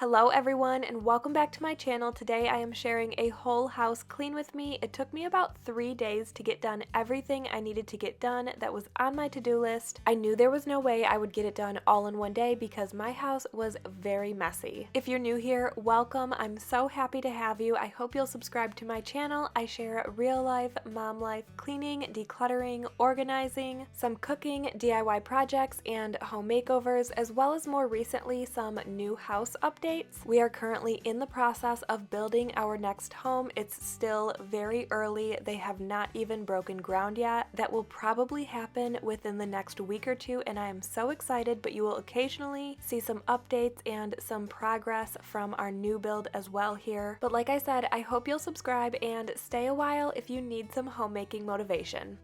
Hello everyone and welcome back to my channel. Today I am sharing a whole house clean with me. It took me about 3 days to get done everything I needed to get done that was on my to-do list. I knew there was no way I would get it done all in one day because my house was very messy. If you're new here, welcome. I'm so happy to have you. I hope you'll subscribe to my channel. I share real life, mom life, cleaning, decluttering, organizing, some cooking, DIY projects, and home makeovers, as well as more recently some new house updates. We are currently in the process of building our next home. It's still very early. They have not even broken ground yet. That will probably happen within the next week or two, and I am so excited, but you will occasionally see some updates and some progress from our new build as well here. But like I said, I hope you'll subscribe and stay a while if you need some homemaking motivation.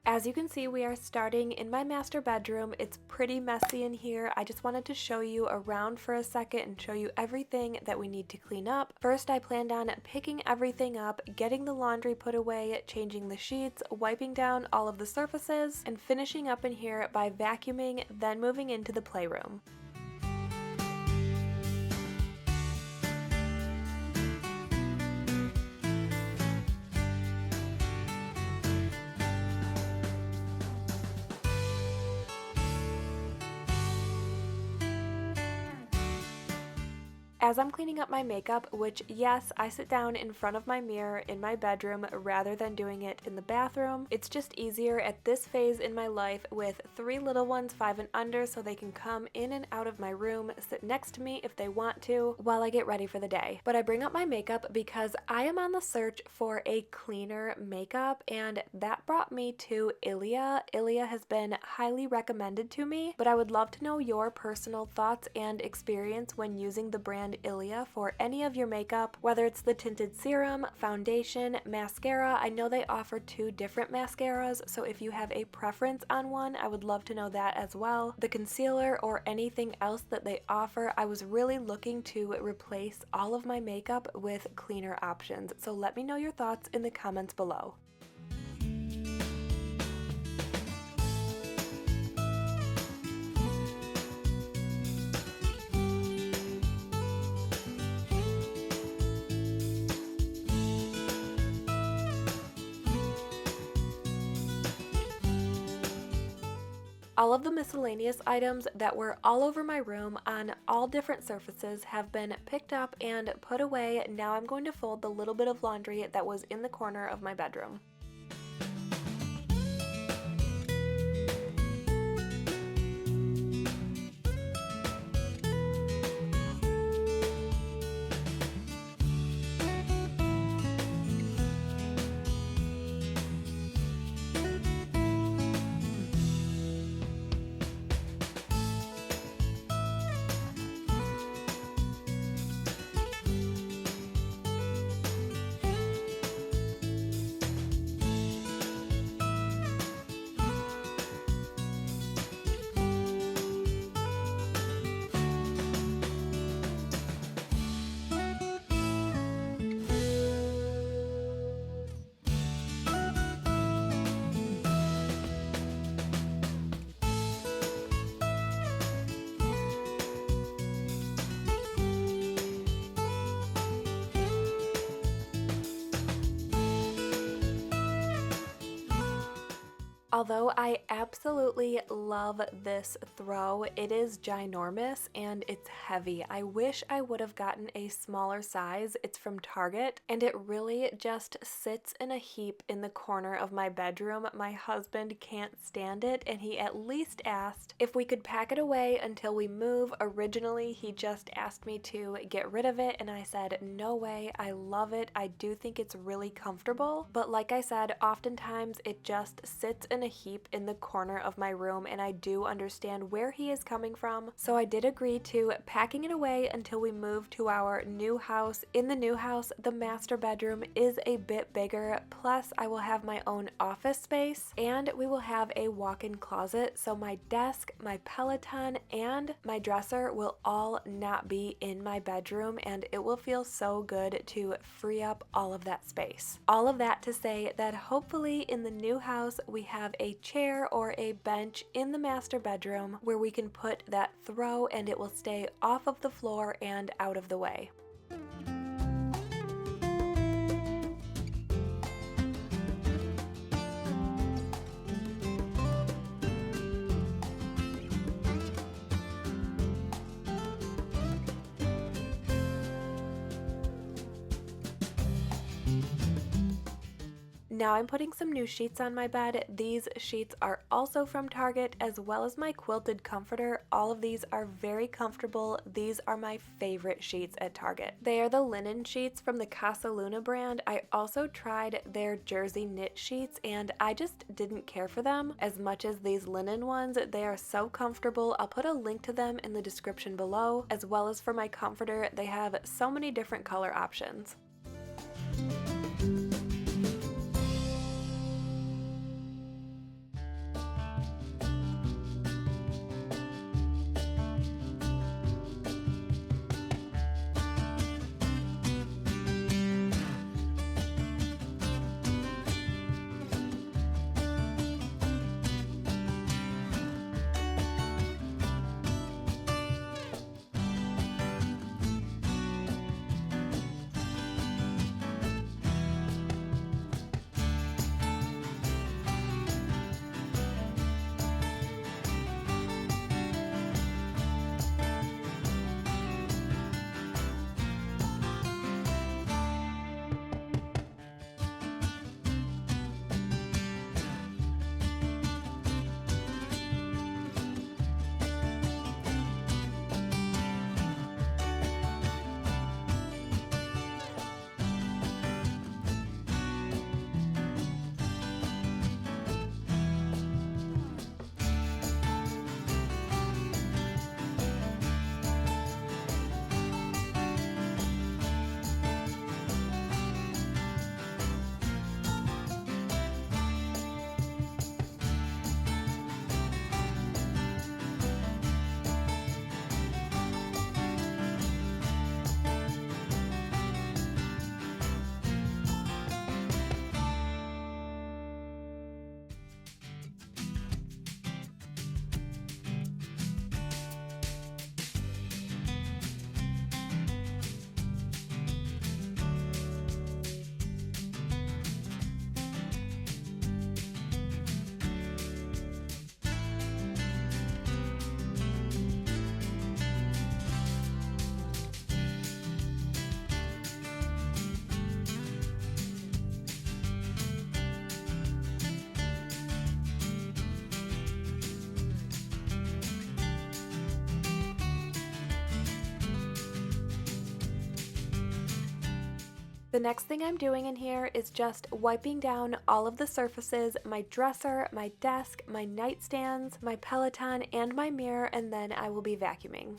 As you can see, we are starting in my master bedroom. It's pretty messy in here. I just wanted to show you around for a second and show you everything that we need to clean up. First, I planned on picking everything up, getting the laundry put away, changing the sheets, wiping down all of the surfaces, and finishing up in here by vacuuming, then moving into the playroom. As I'm cleaning up my makeup, which yes, I sit down in front of my mirror in my bedroom rather than doing it in the bathroom. It's just easier at this phase in my life with 3 little ones, 5 and under, so they can come in and out of my room, sit next to me if they want to, while I get ready for the day. But I bring up my makeup because I am on the search for a cleaner makeup, and that brought me to Ilia. Ilia has been highly recommended to me, but I would love to know your personal thoughts and experience when using the brand Ilia for any of your makeup, whether it's the tinted serum, foundation, mascara. I know they offer 2 different mascaras, so if you have a preference on one, I would love to know that as well. The concealer or anything else that they offer, I was really looking to replace all of my makeup with cleaner options, so let me know your thoughts in the comments below. All of the miscellaneous items that were all over my room on all different surfaces have been picked up and put away. Now I'm going to fold the little bit of laundry that was in the corner of my bedroom. Although I absolutely love this throw, it is ginormous and it's heavy. I wish I would have gotten a smaller size. It's from Target and it really just sits in a heap in the corner of my bedroom. My husband can't stand it and he at least asked if we could pack it away until we move. Originally, he just asked me to get rid of it and I said, no way, I love it. I do think it's really comfortable. But like I said, oftentimes it just sits in a heap in the corner of my room and I do understand where he is coming from. So I did agree to packing it away until we move to our new house. In the new house, the master bedroom is a bit bigger, plus I will have my own office space and we will have a walk-in closet, so my desk, my Peloton, and my dresser will all not be in my bedroom and it will feel so good to free up all of that space. All of that to say that hopefully in the new house we have have a chair or a bench in the master bedroom where we can put that throw and it will stay off of the floor and out of the way. Now I'm putting some new sheets on my bed. These sheets are also from Target, as well as my quilted comforter. All of these are very comfortable. These are my favorite sheets at Target. They are the linen sheets from the Casa Luna brand. I also tried their jersey knit sheets and I just didn't care for them as much as these linen ones. They are so comfortable. I'll put a link to them in the description below, as well as for my comforter. They have so many different color options. The next thing I'm doing in here is just wiping down all of the surfaces, my dresser, my desk, my nightstands, my Peloton, and my mirror, and then I will be vacuuming.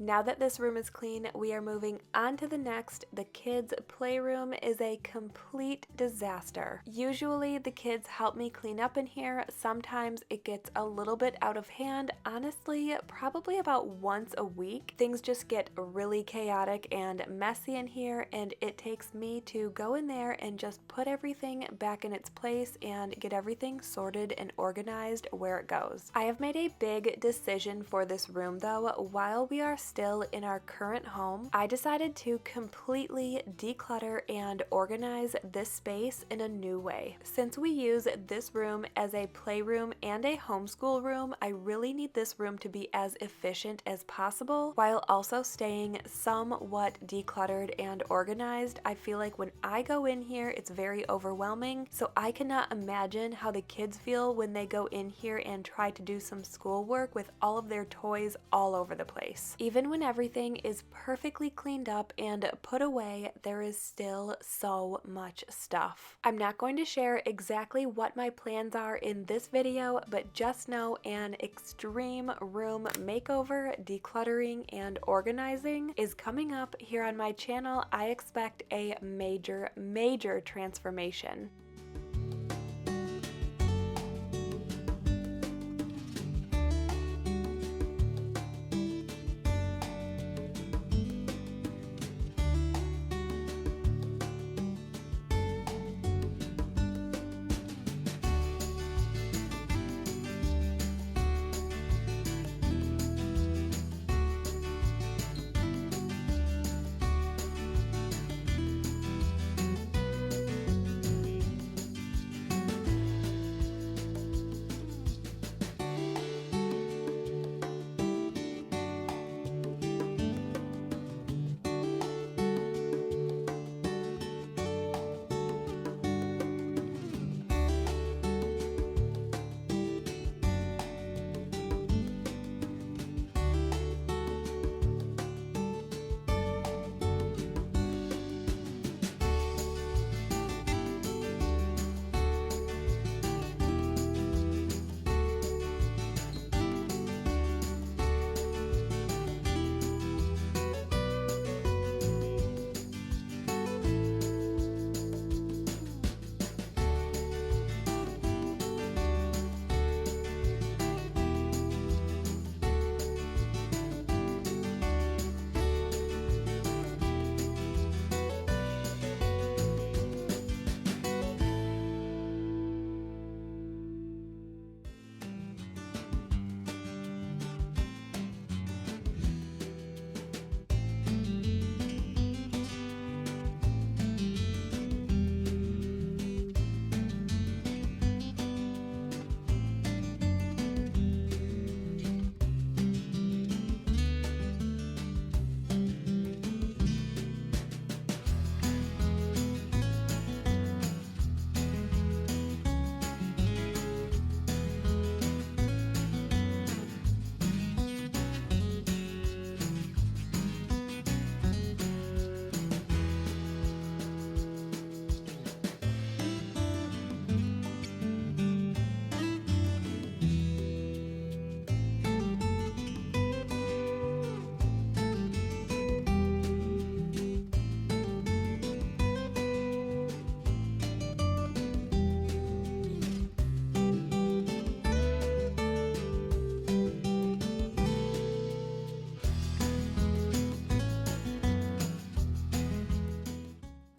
Now that this room is clean, we are moving on to the next. The kids' playroom is a complete disaster. Usually the kids help me clean up in here. Sometimes it gets a little bit out of hand. Honestly, probably about once a week. Things just get really chaotic and messy in here, and it takes me to go in there and just put everything back in its place and get everything sorted and organized where it goes. I have made a big decision for this room though. While we are still in our current home, I decided to completely declutter and organize this space in a new way. Since we use this room as a playroom and a homeschool room, I really need this room to be as efficient as possible while also staying somewhat decluttered and organized. I feel like when I go in here, it's very overwhelming, so I cannot imagine how the kids feel when they go in here and try to do some schoolwork with all of their toys all over the place. Even when everything is perfectly cleaned up and put away, there is still so much stuff. I'm not going to share exactly what my plans are in this video, but just know an extreme room makeover, decluttering, and organizing is coming up here on my channel. I expect a major transformation.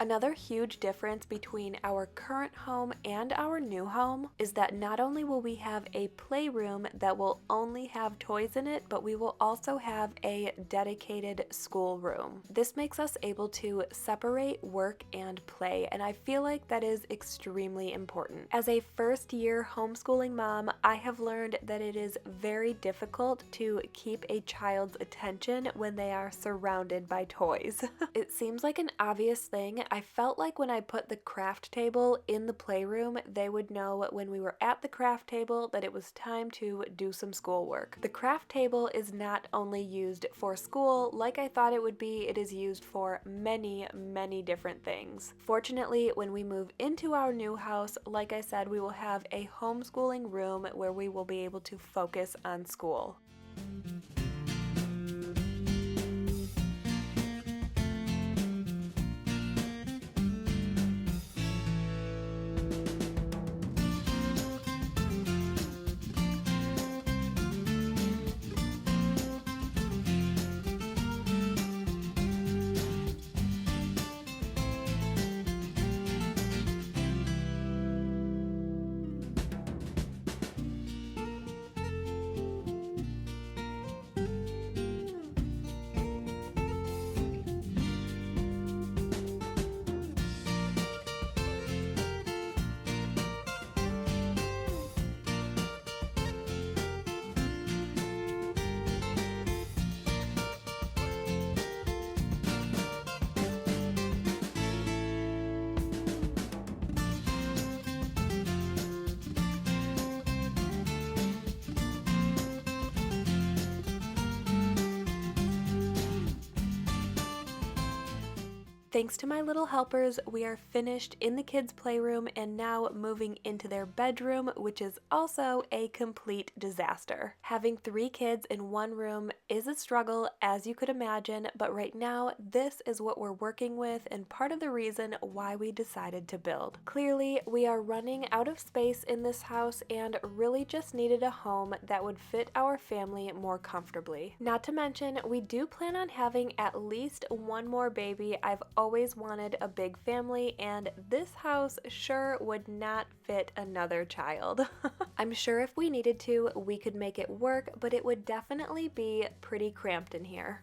Another huge difference between our current home and our new home is that not only will we have a playroom that will only have toys in it, but we will also have a dedicated school room. This makes us able to separate work and play, and I feel like that is extremely important. As a first-year homeschooling mom, I have learned that it is very difficult to keep a child's attention when they are surrounded by toys. It seems like an obvious thing. I felt like when I put the craft table in the playroom, they would know when we were at the craft table that it was time to do some schoolwork. The craft table is not only used for school like I thought it would be, it is used for many different things. Fortunately, when we move into our new house, like I said, we will have a homeschooling room where we will be able to focus on school. Thanks to my little helpers, we are finished in the kids' playroom and now moving into their bedroom, which is also a complete disaster. Having 3 kids in one room is a struggle, as you could imagine, but right now this is what we're working with and part of the reason why we decided to build. Clearly, we are running out of space in this house and really just needed a home that would fit our family more comfortably. Not to mention, we do plan on having at least one more baby. I've always wanted a big family, and this house sure would not fit another child. I'm sure if we needed to, we could make it work, but it would definitely be pretty cramped in here.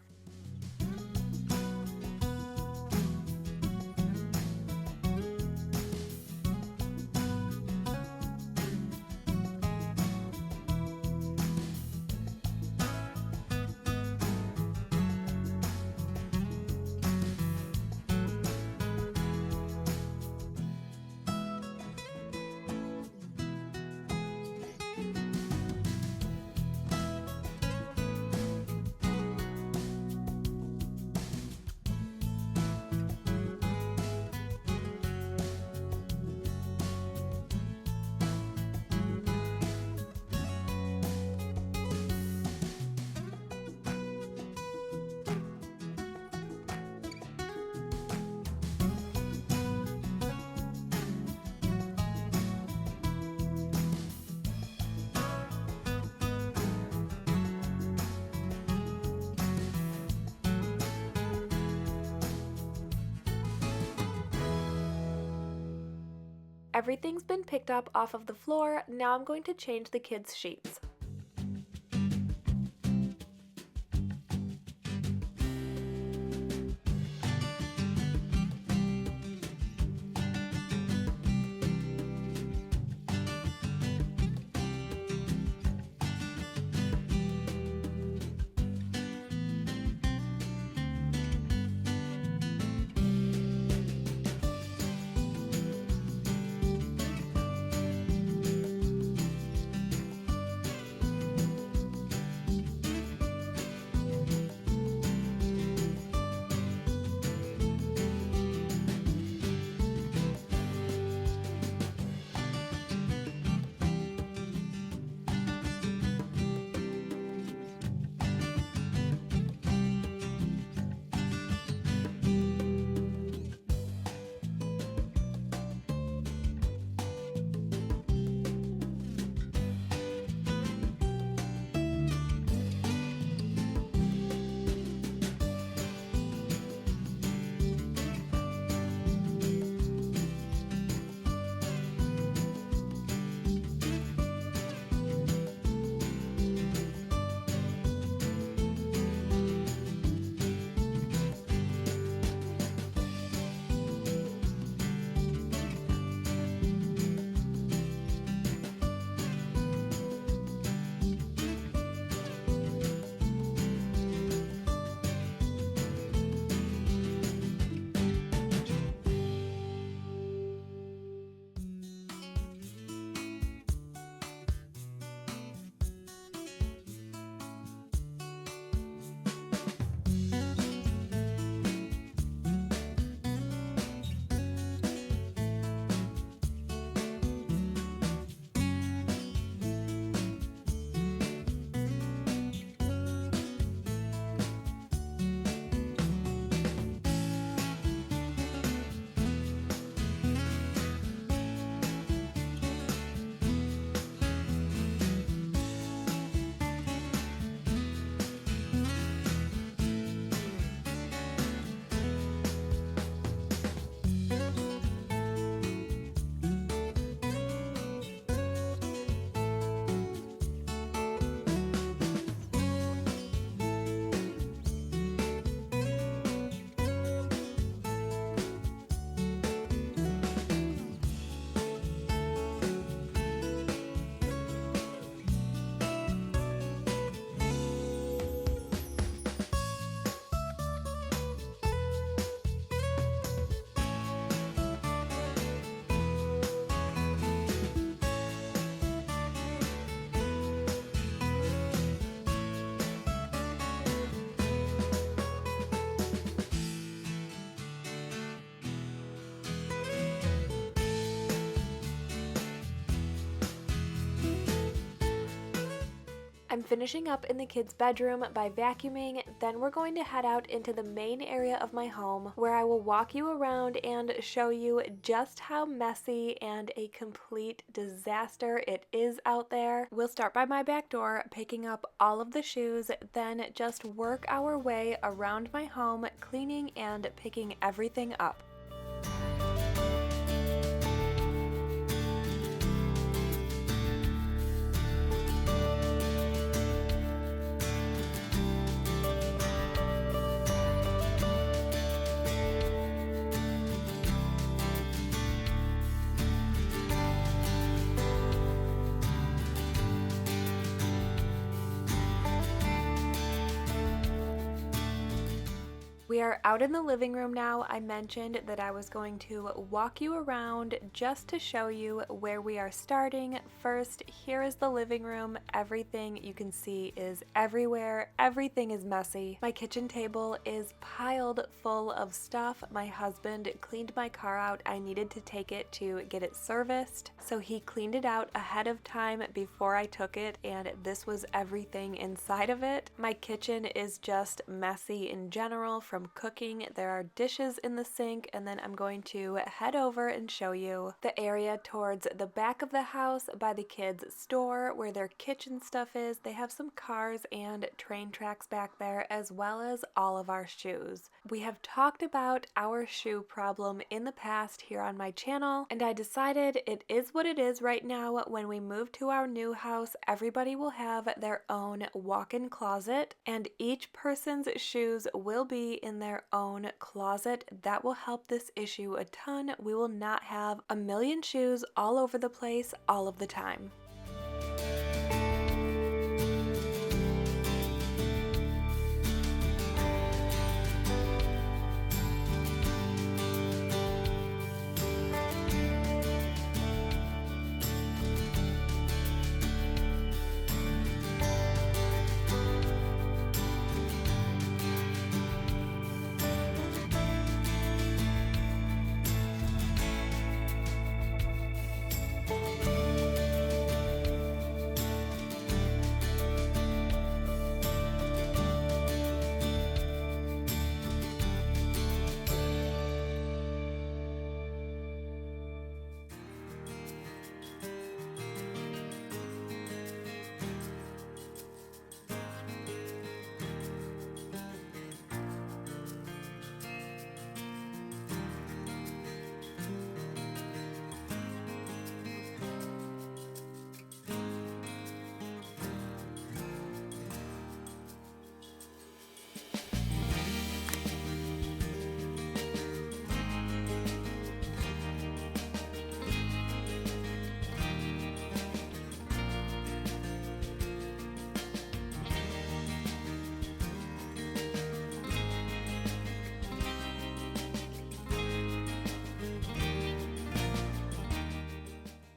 Everything's been picked up off of the floor. Now I'm going to change the kids' sheets. I'm finishing up in the kids' bedroom by vacuuming, then we're going to head out into the main area of my home where I will walk you around and show you just how messy and a complete disaster it is out there. We'll start by my back door, picking up all of the shoes, then just work our way around my home, cleaning and picking everything up. We are out in the living room now. I mentioned that I was going to walk you around just to show you where we are starting. First, here is the living room. Everything you can see is everywhere. Everything is messy. My kitchen table is piled full of stuff. My husband cleaned my car out. I needed to take it to get it serviced, so he cleaned it out ahead of time before I took it, and this was everything inside of it. My kitchen is just messy in general from cooking. There are dishes in the sink, and then I'm going to head over and show you the area towards the back of the house by the kids' store where their kitchen stuff is. They have some cars and train tracks back there, as well as all of our shoes. We have talked about our shoe problem in the past here on my channel, and I decided it is what it is right now. When we move to our new house, everybody will have their own walk-in closet, and each person's shoes will be in their own closet. That will help this issue a ton. We will not have a million shoes all over the place all of the time.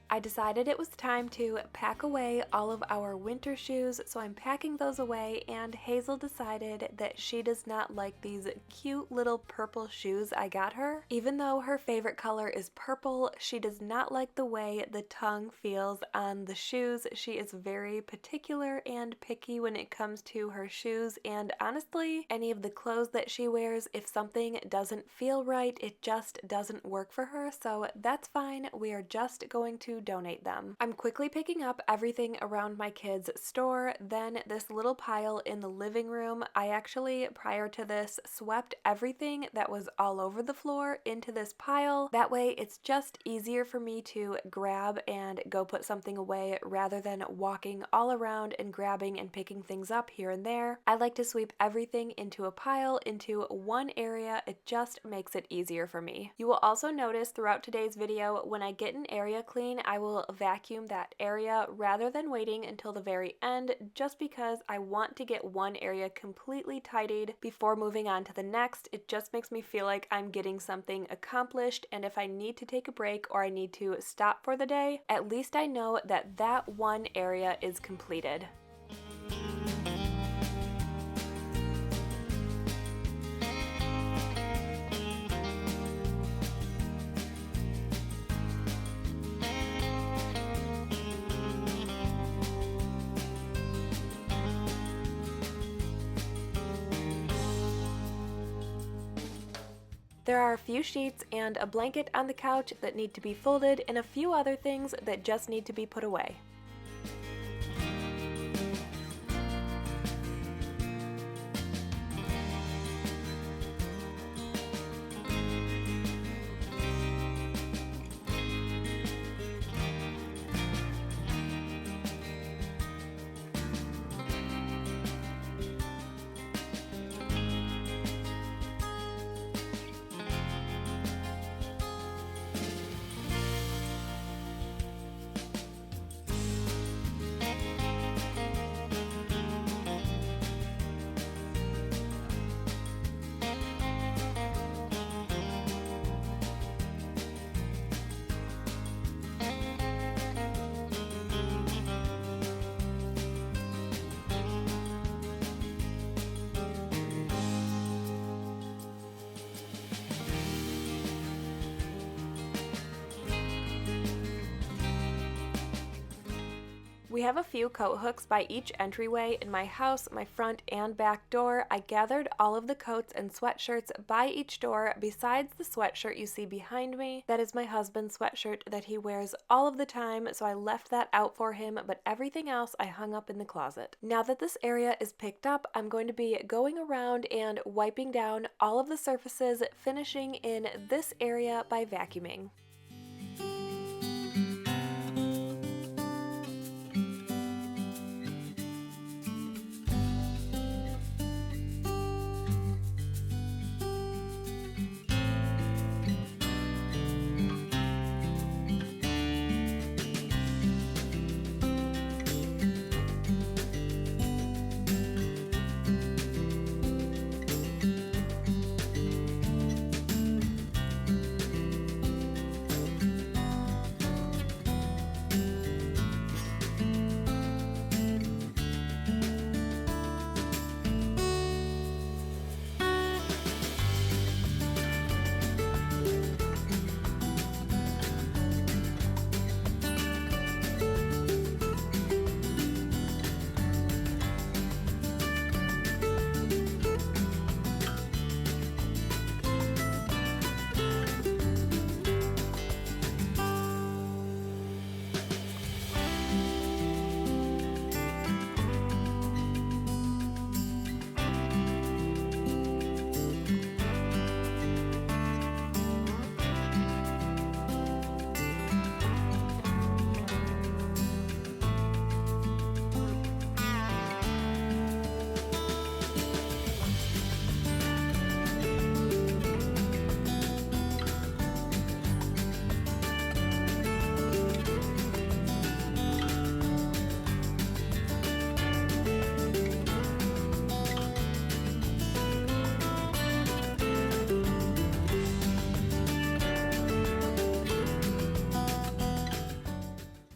I decided it was time to pack away all of our winter shoes, so I'm packing those away, and Hazel decided that she does not like these cute little purple shoes I got her. Even though her favorite color is purple, she does not like the way the tongue feels on the shoes. She is very particular and picky when it comes to her shoes, and honestly, any of the clothes that she wears, if something doesn't feel right, it just doesn't work for her, so that's fine. We are just going to donate them. I'm quickly picking up everything around my kids' store, then this little pile in the living room. I actually, prior to this, swept everything that was all over the floor into this pile. That way it's just easier for me to grab and go put something away rather than walking all around and grabbing and picking things up here and there. I like to sweep everything into a pile, into one area. It just makes it easier for me. You will also notice throughout today's video, when I get an area clean, I will vacuum that area rather than waiting until the very end, just because I want to get one area completely tidied before moving on to the next. It just makes me feel like I'm getting something accomplished, and if I need to take a break or I need to stop for the day, at least I know that that one area is completed. There are a few sheets and a blanket on the couch that need to be folded and a few other things that just need to be put away. We have a few coat hooks by each entryway in my house, my front and back door. I gathered all of the coats and sweatshirts by each door besides the sweatshirt you see behind me. That is my husband's sweatshirt that he wears all of the time, so I left that out for him, but everything else I hung up in the closet. Now that this area is picked up, I'm going to be going around and wiping down all of the surfaces, finishing in this area by vacuuming.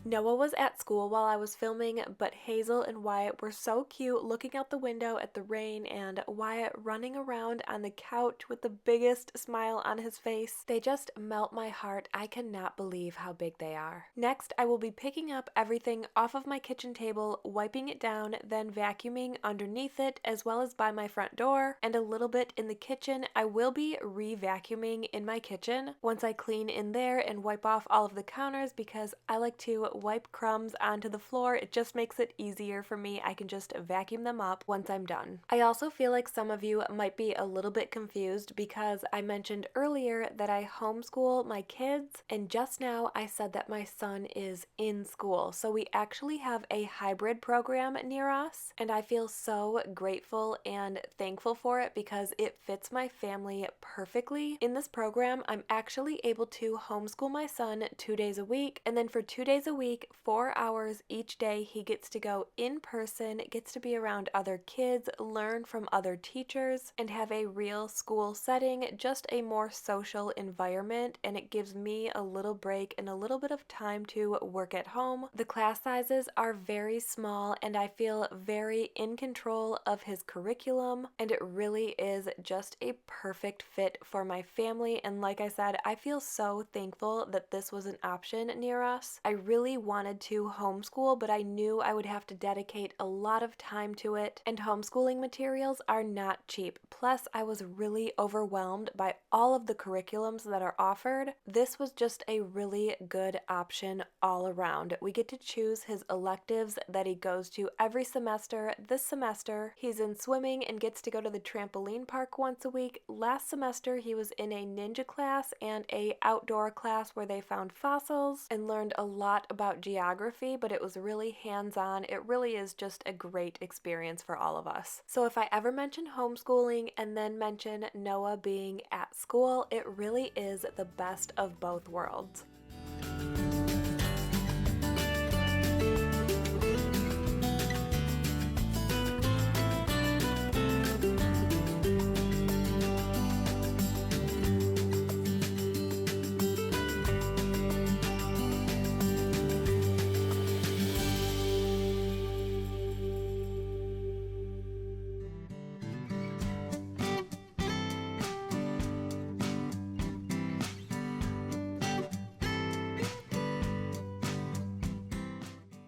Noah was at school while I was filming, but Hazel and Wyatt were so cute looking out the window at the rain and Wyatt running around on the couch with the biggest smile on his face. They just melt my heart. I cannot believe how big they are. Next, I will be picking up everything off of my kitchen table, wiping it down, then vacuuming underneath it as well as by my front door and a little bit in the kitchen. I will be re-vacuuming in my kitchen once I clean in there and wipe off all of the counters because I like to wipe crumbs onto the floor. It just makes it easier for me. I can just vacuum them up once I'm done. I also feel like some of you might be a little bit confused because I mentioned earlier that I homeschool my kids, and just now I said that my son is in school. So we actually have a hybrid program near us, and I feel so grateful and thankful for it because it fits my family perfectly. In this program, I'm actually able to homeschool my son 2 days a week, and then for 2 days a week, 4 hours each day, he gets to go in person, gets to be around other kids, learn from other teachers, and have a real school setting, just a more social environment, and it gives me a little break and a little bit of time to work at home. The class sizes are very small, and I feel very in control of his curriculum, and it really is just a perfect fit for my family. And like I said, I feel so thankful that this was an option near us. I really wanted to homeschool, but I knew I would have to dedicate a lot of time to it, and homeschooling materials are not cheap. Plus, I was really overwhelmed by all of the curriculums that are offered. This was just a really good option all around. We get to choose his electives that he goes to every semester. This semester, he's in swimming and gets to go to the trampoline park once a week. Last semester, he was in a ninja class and a outdoor class where they found fossils and learned a lot about geography, but it was really hands-on. It really is just a great experience for all of us. So if I ever mention homeschooling and then mention Noah being at school, it really is the best of both worlds.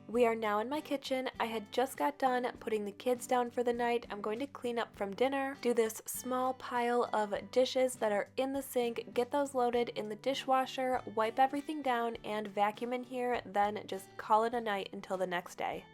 We are now in my kitchen. I had just got done putting the kids down for the night. I'm going to clean up from dinner, do this small pile of dishes that are in the sink, get those loaded in the dishwasher, wipe everything down, and vacuum in here, then just call it a night until the next day.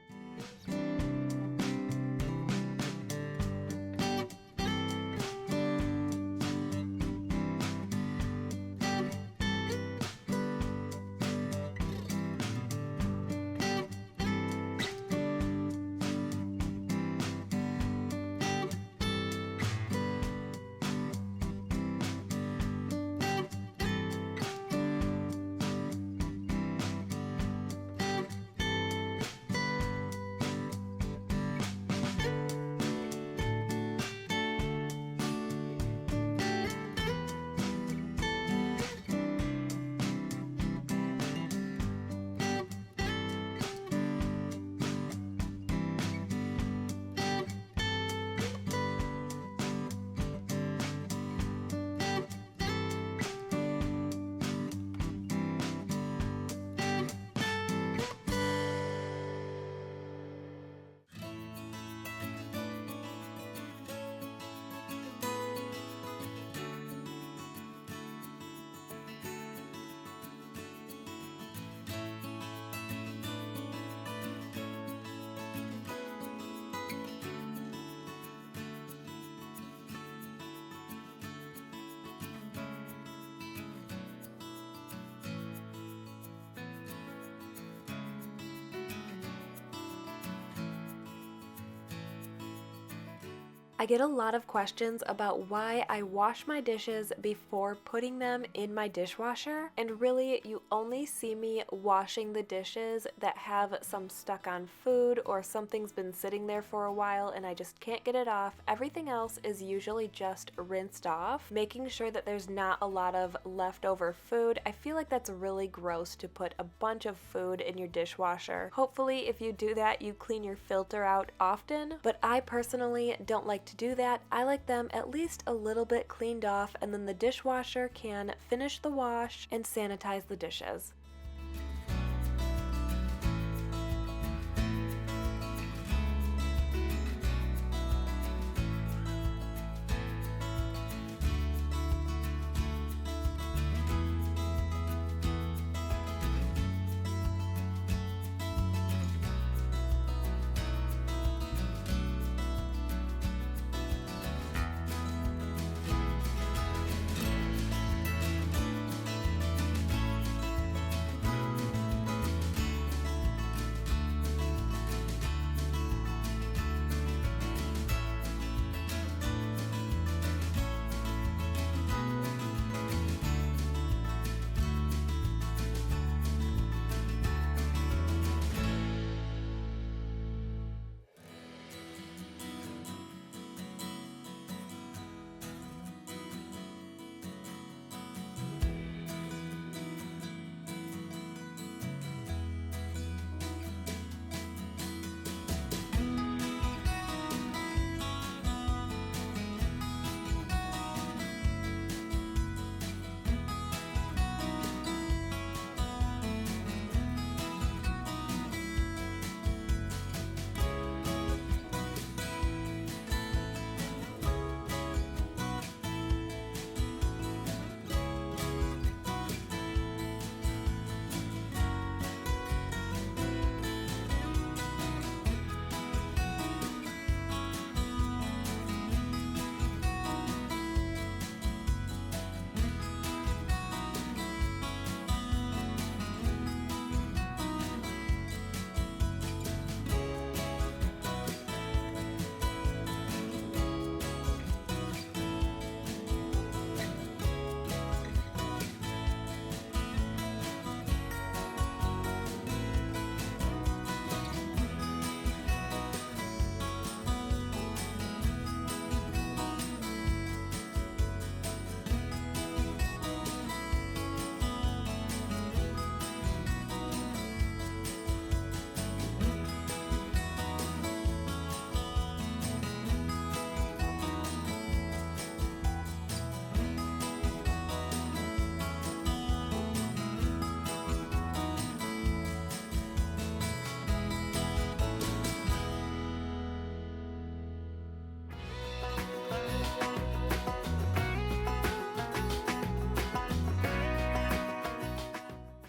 I get a lot of questions about why I wash my dishes before putting them in my dishwasher, and really you only see me washing the dishes that have some stuck on food or something's been sitting there for a while and I just can't get it off. Everything else is usually just rinsed off, making sure that there's not a lot of leftover food. I feel like that's really gross to put a bunch of food in your dishwasher. Hopefully if you do that you clean your filter out often, but I personally don't like to do that. I like them at least a little bit cleaned off, and then the dishwasher can finish the wash and sanitize the dishes.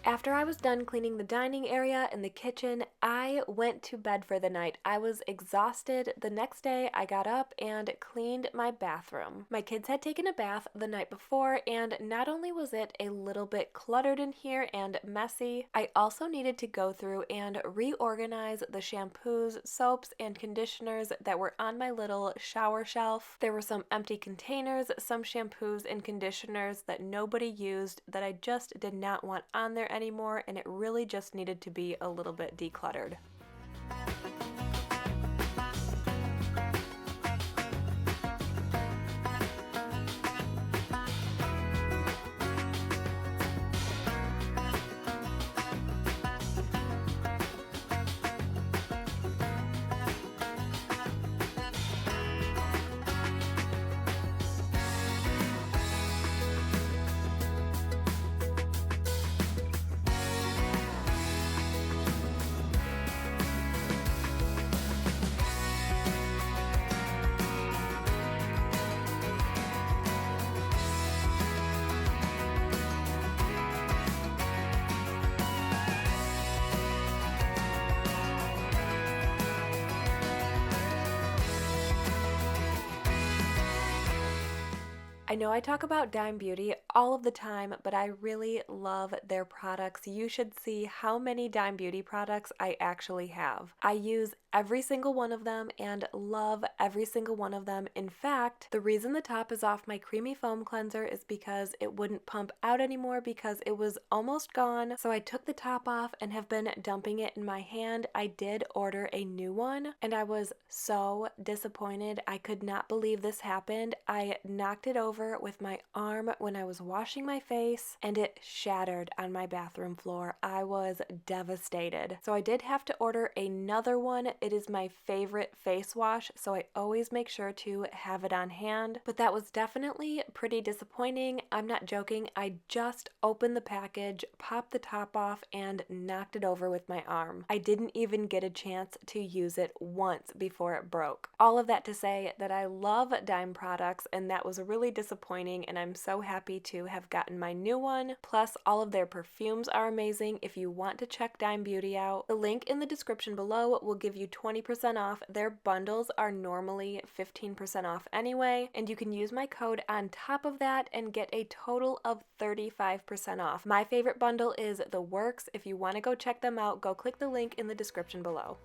After I was done cleaning the dining area and the kitchen, I went to bed for the night. I was exhausted. The next day, I got up and cleaned my bathroom. My kids had taken a bath the night before, and not only was it a little bit cluttered in here and messy, I also needed to go through and reorganize the shampoos, soaps, and conditioners that were on my little shower shelf. There were some empty containers, some shampoos and conditioners that nobody used that I just did not want on there anymore, and it really just needed to be a little bit decluttered. I know I talk about Dime Beauty all of the time, but I really love their products. You should see how many Dime Beauty products I actually have. I use every single one of them and love every single one of them. In fact, the reason the top is off my creamy foam cleanser is because it wouldn't pump out anymore because it was almost gone. So I took the top off and have been dumping it in my hand. I did order a new one and I was so disappointed. I could not believe this happened. I knocked it over with my arm when I was washing my face and it shattered on my bathroom floor. I was devastated. So I did have to order another one. It is my favorite face wash, so I always make sure to have it on hand. But that was definitely pretty disappointing. I'm not joking. I just opened the package, popped the top off, and knocked it over with my arm. I didn't even get a chance to use it once before it broke. All of that to say that I love Dime products, and that was really disappointing, and I'm so happy to have gotten my new one. Plus, all of their perfumes are amazing. If you want to check Dime Beauty out, the link in the description below will give you 20% off. Their bundles are normally 15% off anyway, and you can use my code on top of that and get a total of 35% off. My favorite bundle is The Works. If you want to go check them out, go click the link in the description below.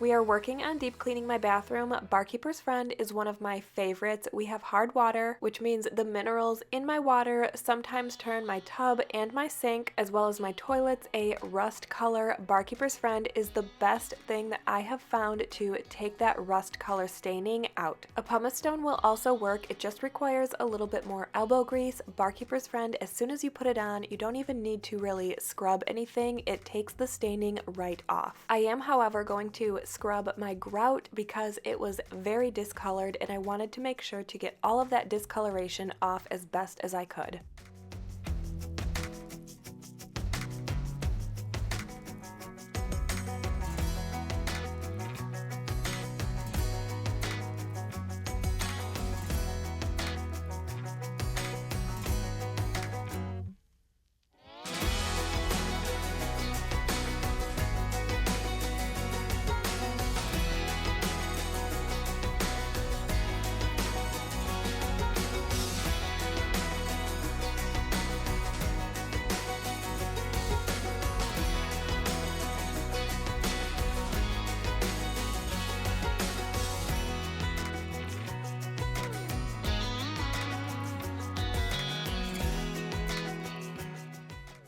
We are working on deep cleaning my bathroom. Barkeeper's Friend is one of my favorites. We have hard water, which means the minerals in my water sometimes turn my tub and my sink, as well as my toilets, a rust color. Barkeeper's Friend is the best thing that I have found to take that rust color staining out. A pumice stone will also work. It just requires a little bit more elbow grease. Barkeeper's Friend, as soon as you put it on, you don't even need to really scrub anything. It takes the staining right off. I am, however, going to scrub my grout because it was very discolored and I wanted to make sure to get all of that discoloration off as best as I could.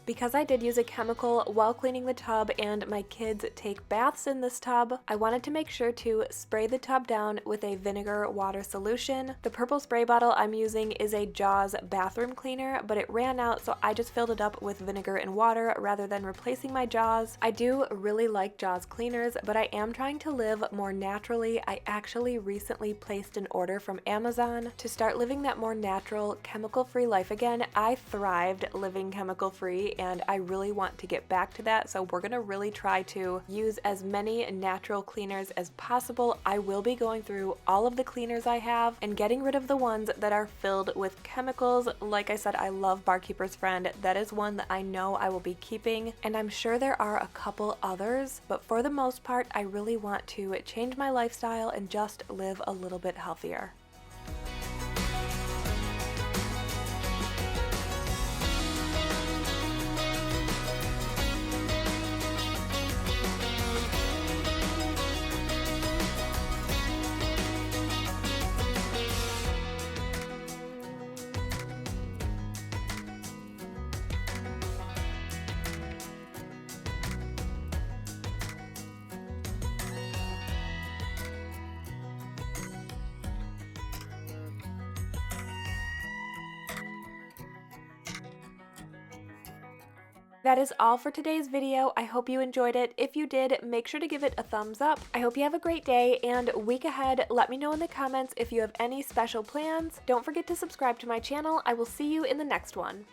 Because I did use a chemical while cleaning the tub and my kids take baths in this tub, I wanted to make sure to spray the tub down with a vinegar water solution. The purple spray bottle I'm using is a Jaws bathroom cleaner, but it ran out, so I just filled it up with vinegar and water rather than replacing my Jaws. I do really like Jaws cleaners, but I am trying to live more naturally. I actually recently placed an order from Amazon to start living that more natural, chemical-free life again. I thrived living chemical-free and I really want to get back to that, so we're gonna really try to use as many natural cleaners as possible. I will be going through all of the cleaners I have and getting rid of the ones that are filled with chemicals. Like I said, I love Barkeeper's Friend. That is one that I know I will be keeping, and I'm sure there are a couple others, but for the most part, I really want to change my lifestyle and just live a little bit healthier. That is all for today's video. I hope you enjoyed it. If you did, make sure to give it a thumbs up. I hope you have a great day and week ahead. Let me know in the comments if you have any special plans. Don't forget to subscribe to my channel. I will see you in the next one.